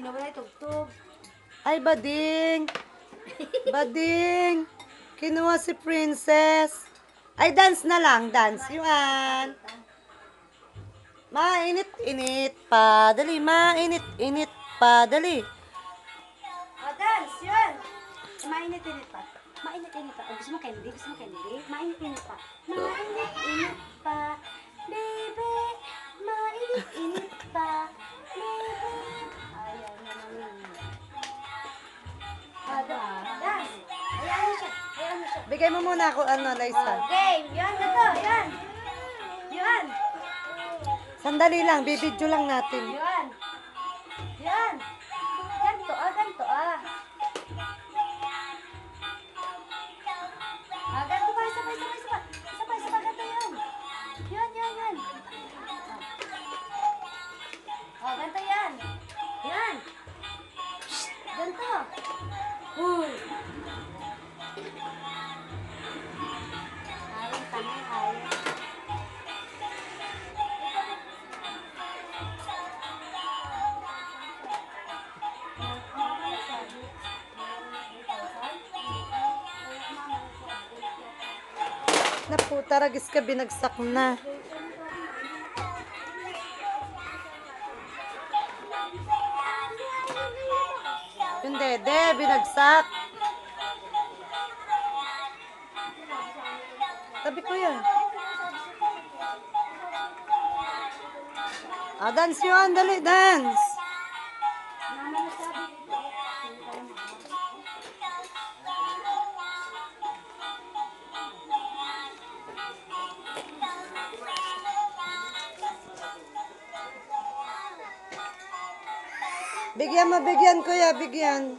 nawala tugtog. Ay, bading. Bading. Kinuha si Princess. Ay, dance na lang. Dance. Yuan. Mainit-init pa. Dali, mainit-init pa. Dali. Dance, yun. Mainit-init pa. Mainit-init pa. Gusto mo candy? Gusto mo candy? Mainit-init pa. Mainit-init pa. Baby, mainit-init pa. Baby. Ayaw na namin. Dance. Ayaw mo siya. Ayaw mo siya. Bigay mo muna ako, Liza. Game. Yan, gato. Yan. Yan. Sandali lang. Bibidyo lang natin. Yan. Yan. Ganto ganto ganto ka, sabay, ganto yan. Yan. Ganto yan. Yan. Ganto. Uy. Ayun, tanay, ayun. Napu, taragis ka, binagsak na. Yung dede, binagsak. Tabi ko yan. Dance yun, dali, dance. Bigyan, kuya, bigyan.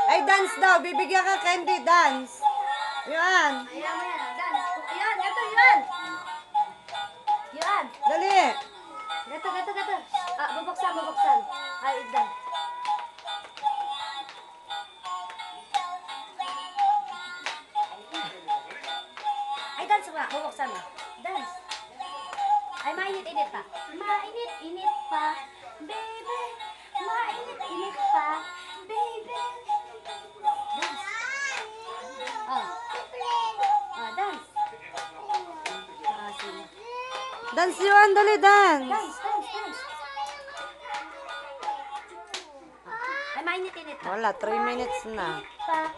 Ay, dance daw. Bibigyan ka candy, dance. Yan. Ayan mo yan, dance. Ayan, gato, yan. Yan. Dali. Gato. Bubuksan. Ay, dance. Ay, dance nga. Bubuksan na. Dance. Ay, mainit-init pa. Mainit-init pa. Baby. Mainit-init pa. Baby. Dance. Dance. Sige. Dance yun, dali, dance. Dance. Ay, mainit-init pa. Wala, 3 minutes na. Pa.